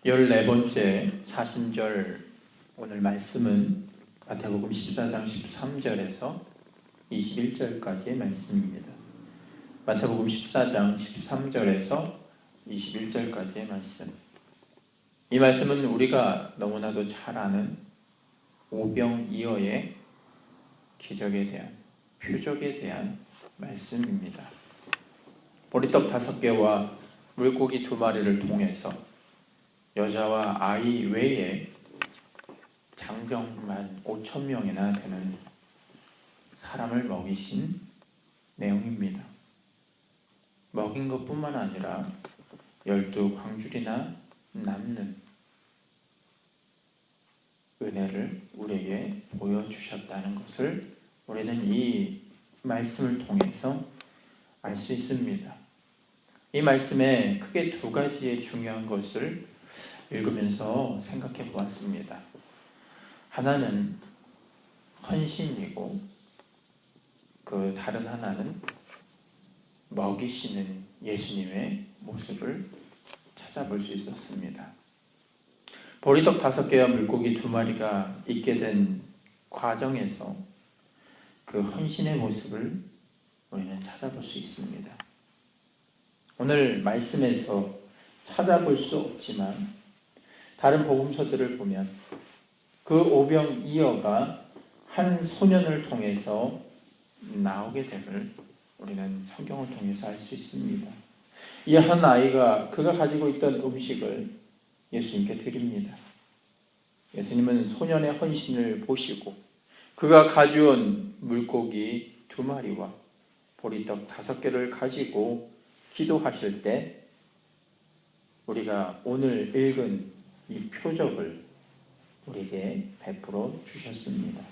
14번째 사순절 오늘 말씀은 마태복음 14장 13절에서 21절까지의 말씀입니다. 마태복음 14장 13절에서 21절까지의 말씀. 이 말씀은 우리가 너무나도 잘 아는 오병이어의 기적에 대한, 표적에 대한 말씀입니다. 보리떡 5개와 물고기 2마리를 통해서 여자와 아이 외에 장정만 5,000명이나 되는 사람을 먹이신 내용입니다. 먹인 것뿐만 아니라 12광줄이나 남는 은혜를 우리에게 보여주셨다는 것을 우리는 이 말씀을 통해서 알 수 있습니다. 이 말씀에 크게 2가지의 중요한 것을 읽으면서 생각해 보았습니다. 하나는 헌신이고 그 다른 하나는 먹이시는 예수님의 모습을 찾아볼 수 있었습니다. 보리떡 5개와 물고기 2마리가 있게 된 과정에서 그 헌신의 모습을 우리는 찾아볼 수 있습니다. 오늘 말씀에서 찾아볼 수 없지만 다른 복음서들을 보면 그 오병이어가 한 소년을 통해서 나오게 됨을 우리는 성경을 통해서 알 수 있습니다. 이 한 아이가 그가 가지고 있던 음식을 예수님께 드립니다. 예수님은 소년의 헌신을 보시고 그가 가져온 물고기 2마리와 보리떡 5개를 가지고 기도하실 때 우리가 오늘 읽은 이 표적을 우리에게 베풀어 주셨습니다.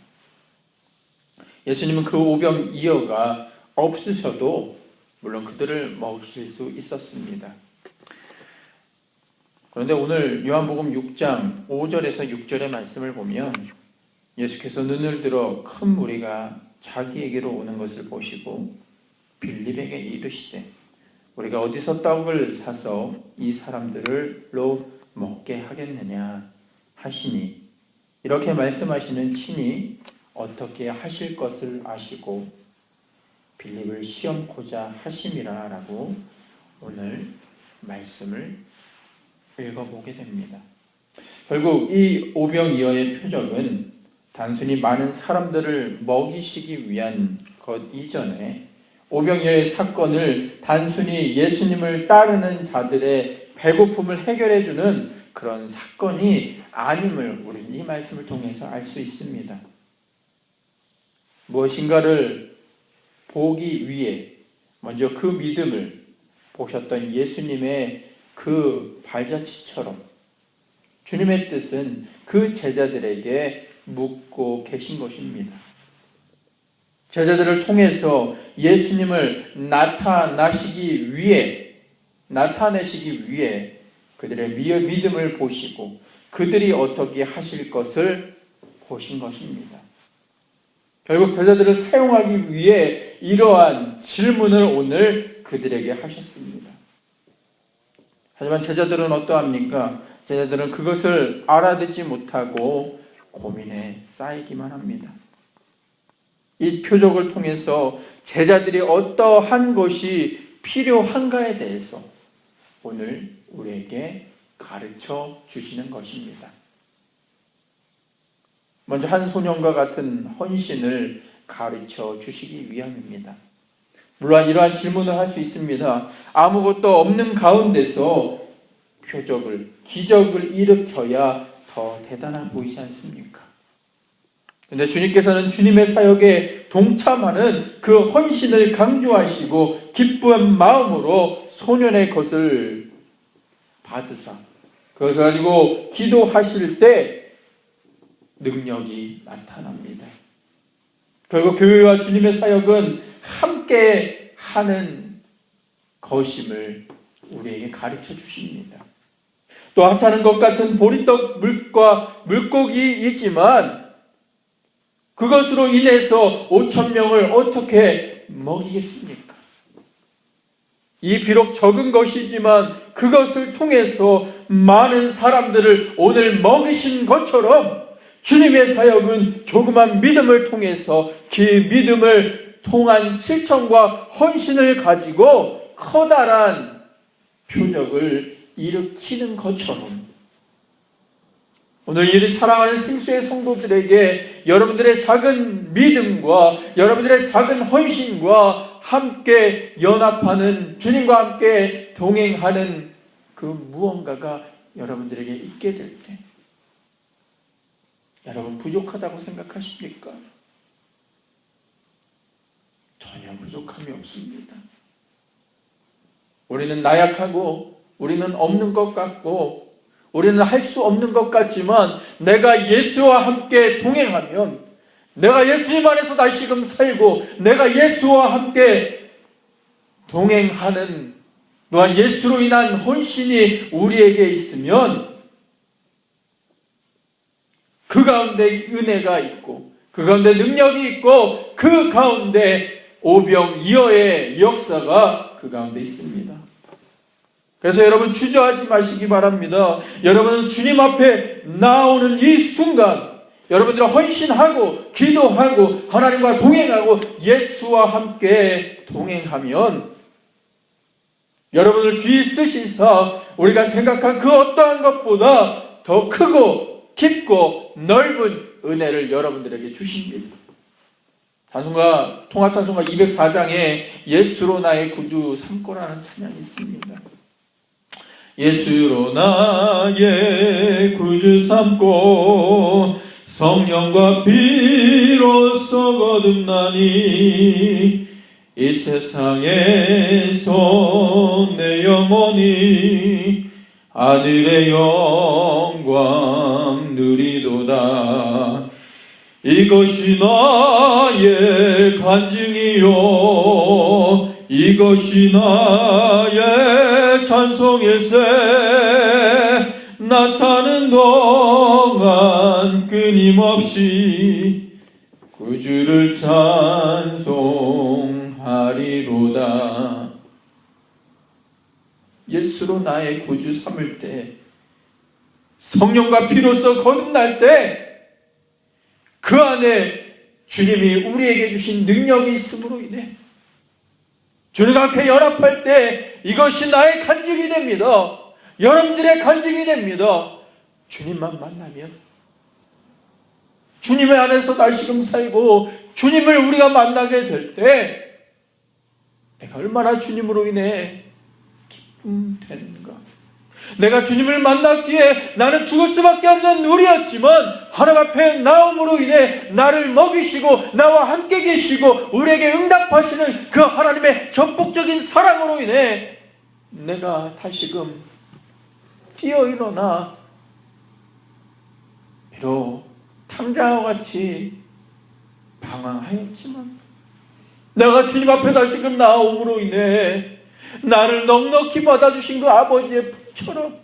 예수님은 그 오병이어가 없으셔도 물론 그들을 먹이실 수 있었습니다. 그런데 오늘 요한복음 6장 5절에서 6절의 말씀을 보면 예수께서 눈을 들어 큰 무리가 자기에게로 오는 것을 보시고 빌립에게 이르시되 우리가 어디서 떡을 사서 이 사람들로 먹게 하겠느냐 하시니 이렇게 말씀하시는 친히 어떻게 하실 것을 아시고 빌립을 시험코자 하심이라 라고 오늘 말씀을 읽어보게 됩니다. 결국 이 오병이어의 표적은 단순히 많은 사람들을 먹이시기 위한 것 이전에 오병이어의 사건을 단순히 예수님을 따르는 자들의 배고픔을 해결해주는 그런 사건이 아님을 우리는 이 말씀을 통해서 알 수 있습니다. 무엇인가를 보기 위해 먼저 그 믿음을 보셨던 예수님의 그 발자취처럼 주님의 뜻은 그 제자들에게 묻고 계신 것입니다. 제자들을 통해서 예수님을 나타내시기 위해 그들의 믿음을 보시고 그들이 어떻게 하실 것을 보신 것입니다. 결국 제자들을 사용하기 위해 이러한 질문을 오늘 그들에게 하셨습니다. 하지만 제자들은 어떠합니까? 제자들은 그것을 알아듣지 못하고 고민에 쌓이기만 합니다. 이 표적을 통해서 제자들이 어떠한 것이 필요한가에 대해서 오늘 우리에게 가르쳐 주시는 것입니다. 먼저 한 소년과 같은 헌신을 가르쳐 주시기 위함입니다. 물론 이러한 질문을 할 수 있습니다. 아무것도 없는 가운데서 기적을 일으켜야 더 대단해 보이지 않습니까? 그런데 주님께서는 주님의 사역에 동참하는 그 헌신을 강조하시고 기쁜 마음으로 소년의 것을 받으사 그것을 가지고 기도하실 때 능력이 나타납니다. 결국 교회와 주님의 사역은 함께 하는 것임을 우리에게 가르쳐 주십니다. 또 하찮은 것 같은 보리떡 물과 물고기이지만 그것으로 인해서 5,000명을 어떻게 먹이겠습니까? 이 비록 적은 것이지만 그것을 통해서 많은 사람들을 오늘 먹이신 것처럼 주님의 사역은 조그만 믿음을 통해서 그 믿음을 통한 실천과 헌신을 가지고 커다란 표적을 일으키는 것처럼 오늘 이를 사랑하는 승수의 성도들에게 여러분들의 작은 믿음과 여러분들의 작은 헌신과 함께 연합하는, 주님과 함께 동행하는 그 무언가가 여러분들에게 있게 될 때 여러분 부족하다고 생각하십니까? 전혀 부족함이 없습니다. 우리는 나약하고 우리는 없는 것 같고 우리는 할 수 없는 것 같지만 내가 예수와 함께 동행하면, 내가 예수님 안에서 다시금 살고 내가 예수와 함께 동행하는, 또한 예수로 인한 헌신이 우리에게 있으면 그 가운데 은혜가 있고 그 가운데 능력이 있고 그 가운데 오병이어의 역사가 그 가운데 있습니다. 그래서 여러분 주저하지 마시기 바랍니다. 여러분은 주님 앞에 나오는 이 순간 여러분들이 헌신하고 기도하고 하나님과 동행하고 예수와 함께 동행하면 여러분을 귀히 쓰시사 우리가 생각한 그 어떠한 것보다 더 크고 깊고 넓은 은혜를 여러분들에게 주십니다. 통합찬송가 204장에 예수로 나의 구주 삼고라는 찬양이 있습니다. 예수로 나의 구주 삼고 성령과 피로써 거듭나니 이 세상에서 내 영혼이 하늘의 영광 누리도다. 이것이 나의 간증이요 이것이 나의 찬송일세. 나 사는 동안 끊임없이 구주를 찬송하리로다. 예수로 나의 구주 삼을 때, 성령과 피로써 거듭날 때 그 안에 주님이 우리에게 주신 능력이 있음으로 인해 주님과 함께 연합할 때 이것이 나의 간증이 됩니다. 여러분들의 간증이 됩니다. 주님만 만나면, 주님의 안에서 다시금 살고 주님을 우리가 만나게 될 때 내가 얼마나 주님으로 인해 기쁨 되는가. 내가 주님을 만났기에 나는 죽을 수밖에 없는 우리였지만 하나님 앞에 나옴으로 인해 나를 먹이시고 나와 함께 계시고 우리에게 응답하시는 그 하나님의 전폭적인 사랑으로 인해 내가 다시금 뛰어 일어나 비록 탕자와 같이 방황하였지만 내가 주님 앞에 다시금 나옴으로 인해 나를 넉넉히 받아주신 그 아버지의 품처럼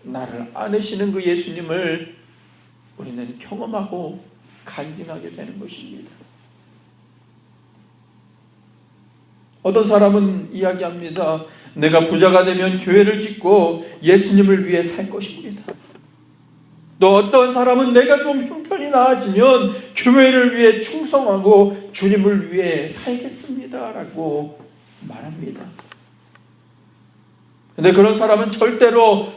나를 안으시는 그 예수님을 우리는 경험하고 간증하게 되는 것입니다. 어떤 사람은 이야기합니다. 내가 부자가 되면 교회를 짓고 예수님을 위해 살 것입니다. 또 어떤 사람은 내가 좀 형편이 나아지면 교회를 위해 충성하고 주님을 위해 살겠습니다 라고 말합니다. 근데 그런 사람은 절대로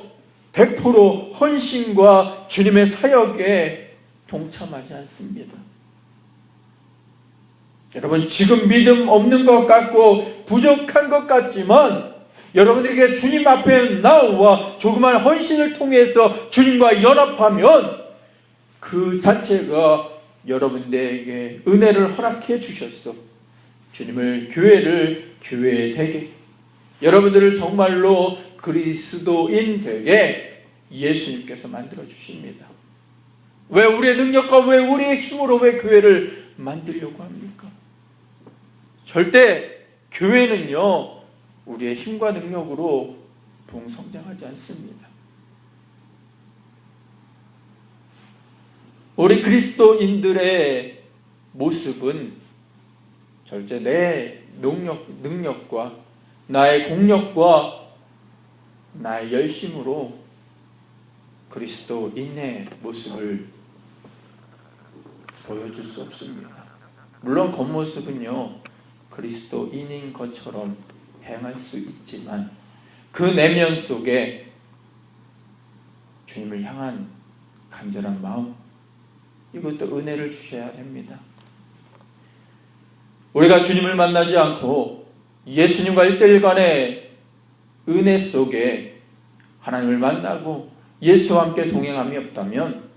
100% 헌신과 주님의 사역에 동참하지 않습니다. 여러분, 지금 믿음 없는 것 같고 부족한 것 같지만 여러분들에게 주님 앞에 나와 조그만 헌신을 통해서 주님과 연합하면 그 자체가 여러분들에게 은혜를 허락해 주셨어. 주님을 교회 되게, 여러분들을 정말로 그리스도인 되게 예수님께서 만들어 주십니다. 왜 우리의 능력과 왜 우리의 힘으로 왜 교회를 만들려고 합니까? 절대 교회는요 우리의 힘과 능력으로 부흥성장하지 않습니다. 우리 그리스도인들의 모습은 절대 내 능력과 나의 공력과 나의 열심으로 그리스도인의 모습을 보여줄 수 없습니다. 물론 겉모습은요, 그리스도인인 것처럼 행할 수 있지만 그 내면 속에 주님을 향한 간절한 마음, 이것도 은혜를 주셔야 됩니다. 우리가 주님을 만나지 않고 예수님과 1:1 간의 은혜 속에 하나님을 만나고 예수와 함께 동행함이 없다면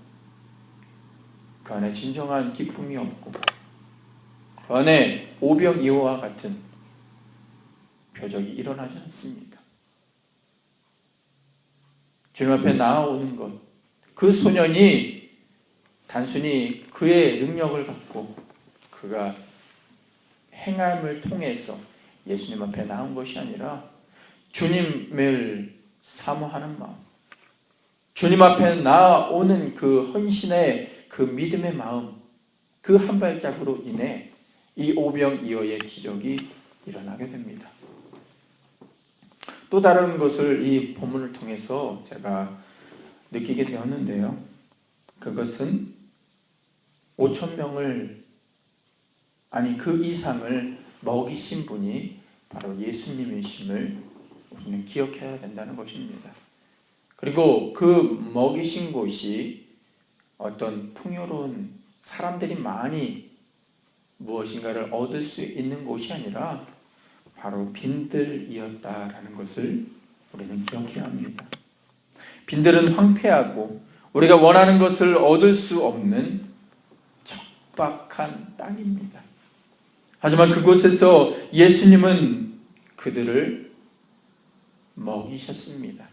그 안에 진정한 기쁨이 없고 그 안에 오병이어와 같은 표적이 일어나지 않습니다. 주님 앞에 나아오는 것, 그 소년이 단순히 그의 능력을 갖고 그가 행함을 통해서 예수님 앞에 나온 것이 아니라 주님을 사모하는 마음, 주님 앞에 나아오는 그 헌신의 그 믿음의 마음, 그 한 발짝으로 인해 이 오병이어의 기적이 일어나게 됩니다. 또 다른 것을 이 본문을 통해서 제가 느끼게 되었는데요. 그것은 5,000명을, 아니 그 이상을 먹이신 분이 바로 예수님이심을 우리는 기억해야 된다는 것입니다. 그리고 그 먹이신 곳이 어떤 풍요로운 사람들이 많이 무엇인가를 얻을 수 있는 곳이 아니라 바로 빈들이었다라는 것을 우리는 기억해야 합니다. 빈들은 황폐하고 우리가 원하는 것을 얻을 수 없는 척박한 땅입니다. 하지만 그곳에서 예수님은 그들을 먹이셨습니다.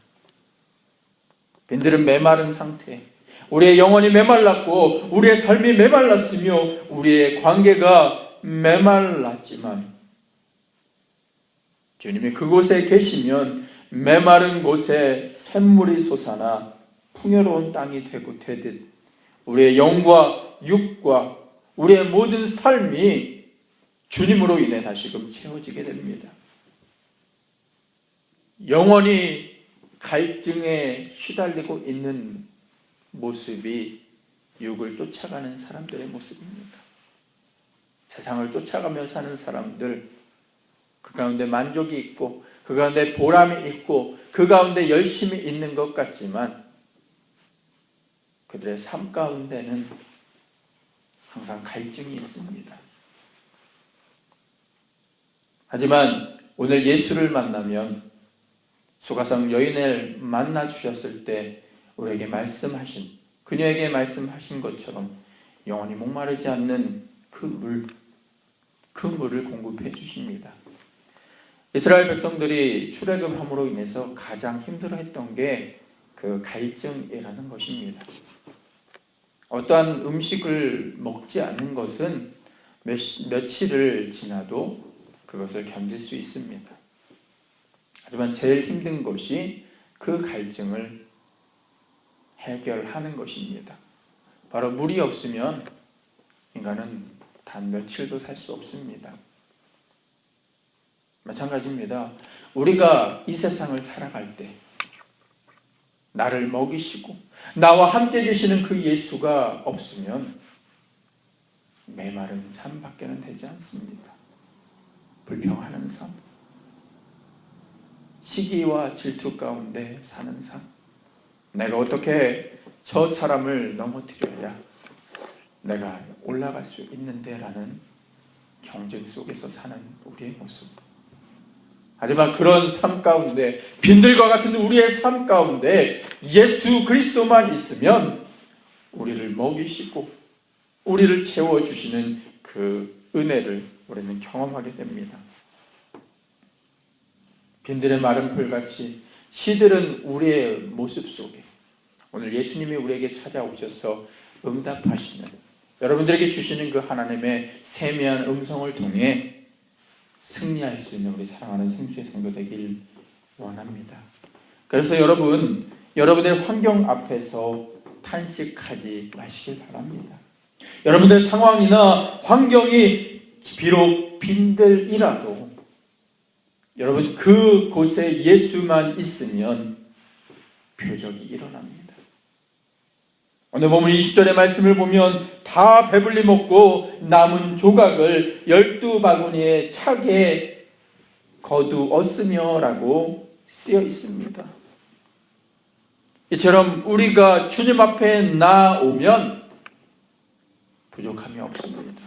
빈들은 메마른 상태, 우리의 영혼이 메말랐고 우리의 삶이 메말랐으며 우리의 관계가 메말랐지만 주님이 그곳에 계시면 메마른 곳에 샘물이 솟아나 풍요로운 땅이 되듯 우리의 영과 육과 우리의 모든 삶이 주님으로 인해 다시금 채워지게 됩니다. 영원히 갈증에 휘달리고 있는 모습이 육을 쫓아가는 사람들의 모습입니다. 세상을 쫓아가며 사는 사람들, 그 가운데 만족이 있고 그 가운데 보람이 있고 그 가운데 열심이 있는 것 같지만 그들의 삶 가운데는 항상 갈증이 있습니다. 하지만 오늘 예수를 만나면 수가성 여인을 만나 주셨을 때 우리에게 말씀하신, 그녀에게 말씀하신 것처럼 영원히 목마르지 않는 그 물을 공급해 주십니다. 이스라엘 백성들이 출애굽함으로 인해서 가장 힘들어했던 게 그 갈증이라는 것입니다. 어떠한 음식을 먹지 않는 것은 며칠을 지나도 그것을 견딜 수 있습니다. 하지만 제일 힘든 것이 그 갈증을 해결하는 것입니다. 바로 물이 없으면 인간은 단 며칠도 살 수 없습니다. 마찬가지입니다. 우리가 이 세상을 살아갈 때 나를 먹이시고 나와 함께 계시는 그 예수가 없으면 메마른 삶밖에는 되지 않습니다. 불평하는 삶, 시기와 질투 가운데 사는 삶, 내가 어떻게 저 사람을 넘어뜨려야 내가 올라갈 수 있는데 라는 경쟁 속에서 사는 우리의 모습. 하지만 그런 삶 가운데, 빈들과 같은 우리의 삶 가운데 예수 그리스도만 있으면 우리를 먹이시고 우리를 채워주시는 그 은혜를 우리는 경험하게 됩니다. 빈들의 마른 풀같이 시들은 우리의 모습 속에 오늘 예수님이 우리에게 찾아오셔서 응답하시는, 여러분들에게 주시는 그 하나님의 세미한 음성을 통해 승리할 수 있는 우리 사랑하는 생수의 성도 되길 원합니다. 그래서 여러분의 환경 앞에서 탄식하지 마시길 바랍니다. 여러분들 상황이나 환경이 비록 빈들이라도 여러분, 그곳에 예수만 있으면 표적이 일어납니다. 오늘 보면 20절의 말씀을 보면 다 배불리 먹고 남은 조각을 12바구니에 차게 거두었으며 라고 쓰여 있습니다. 이처럼 우리가 주님 앞에 나오면 부족함이 없습니다.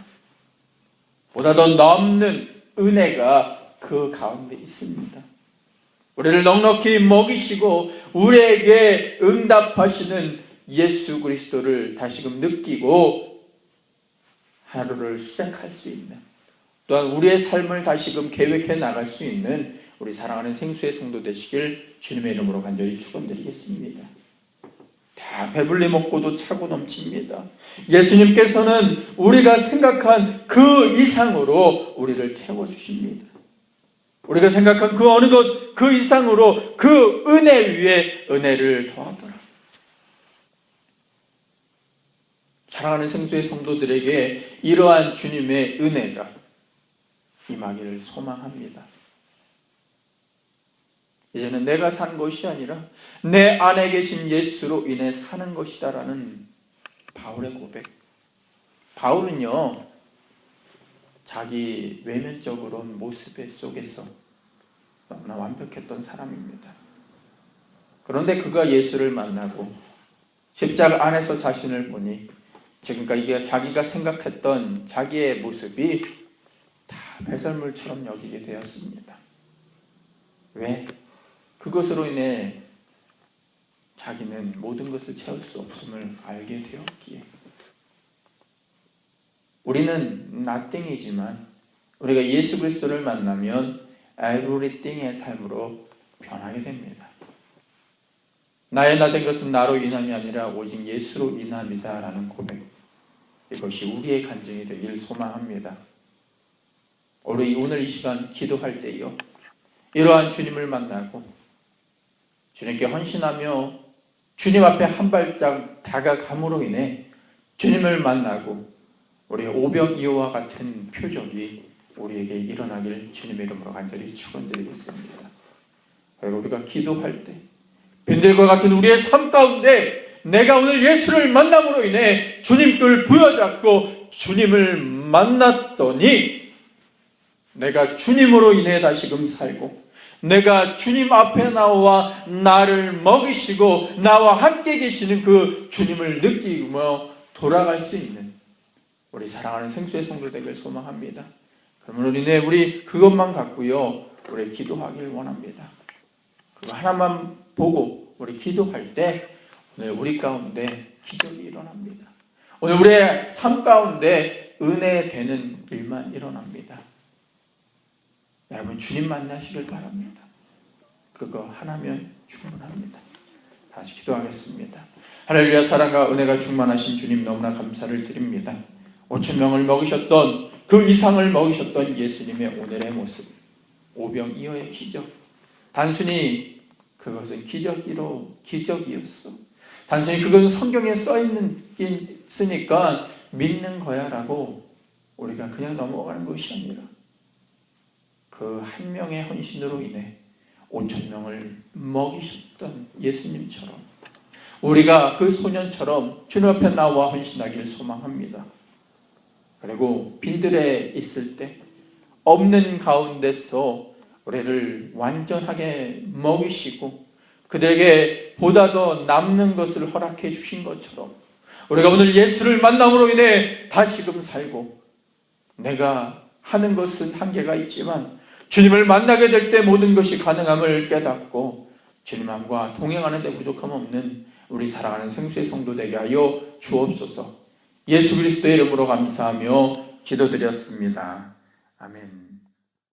보다 더 넘는 은혜가 그 가운데 있습니다. 우리를 넉넉히 먹이시고 우리에게 응답하시는 예수 그리스도를 다시금 느끼고 하루를 시작할 수 있는, 또한 우리의 삶을 다시금 계획해 나갈 수 있는 우리 사랑하는 생수의 성도 되시길 주님의 이름으로 간절히 축원드리겠습니다. 다 배불리 먹고도 차고 넘칩니다. 예수님께서는 우리가 생각한 그 이상으로 우리를 채워주십니다. 우리가 생각한 그 어느 것 그 이상으로 그 은혜 위에 은혜를 더하더라. 사랑하는 생수의 성도들에게 이러한 주님의 은혜가 임하기를 소망합니다. 이제는 내가 산 것이 아니라 내 안에 계신 예수로 인해 사는 것이다라는 바울의 고백. 바울은요, 자기 외면적으로는 모습 속에서 너무나 완벽했던 사람입니다. 그런데 그가 예수를 만나고 십자가 안에서 자신을 보니 지금까지 자기가 생각했던 자기의 모습이 다 배설물처럼 여기게 되었습니다. 왜? 그것으로 인해 자기는 모든 것을 채울 수 없음을 알게 되었기에. 우리는 nothing이지만 우리가 예수 그리스도를 만나면 everything의 삶으로 변하게 됩니다. 나의 나 된 것은 나로 인함이 아니라 오직 예수로 인함이다 라는 고백, 이것이 우리의 간증이 되길 소망합니다. 우리 오늘 이 시간 기도할 때요, 이러한 주님을 만나고 주님께 헌신하며 주님 앞에 한 발짝 다가감으로 인해 주님을 만나고 우리의 오병이어와 같은 표적이 우리에게 일어나길 주님의 이름으로 간절히 축원드리겠습니다. 그리고 우리가 기도할 때 빈들과 같은 우리의 삶 가운데 내가 오늘 예수를 만남으로 인해 주님을 부여잡고 주님을 만났더니 내가 주님으로 인해 다시금 살고, 내가 주님 앞에 나와 나를 먹이시고 나와 함께 계시는 그 주님을 느끼며 돌아갈 수 있는 우리 사랑하는 생수의 성도 되길 소망합니다. 그러므로 인해 우리 그것만 갖고요, 우리 기도하길 원합니다. 그거 하나만 보고 우리 기도할 때 오늘 우리 가운데 기적이 일어납니다. 오늘 우리의 삶 가운데 은혜 되는 일만 일어납니다. 여러분, 주님 만나시길 바랍니다. 그거 하나면 충분합니다. 다시 기도하겠습니다. 할렐루야. 사랑과 은혜가 충만하신 주님, 너무나 감사를 드립니다. 5,000명을 먹이셨던 그 이상을 먹이셨던 예수님의 오늘의 모습, 오병이어의 기적. 단순히 그것은 기적이었어. 단순히 그것은 성경에 써있으니까 믿는 거야 라고 우리가 그냥 넘어가는 것이 아니라 그 한 명의 헌신으로 인해 5,000명을 먹이셨던 예수님처럼 우리가 그 소년처럼 주님 앞에 나와 헌신하기를 소망합니다. 그리고 빈들에 있을 때 없는 가운데서 우리를 완전하게 먹이시고 그들에게 보다 더 남는 것을 허락해 주신 것처럼 우리가 오늘 예수를 만남으로 인해 다시금 살고, 내가 하는 것은 한계가 있지만 주님을 만나게 될 때 모든 것이 가능함을 깨닫고 주님과 동행하는 데 부족함 없는 우리 사랑하는 생수의 성도 되게 하여 주옵소서. 예수 그리스도의 이름으로 감사하며 기도드렸습니다. 아멘.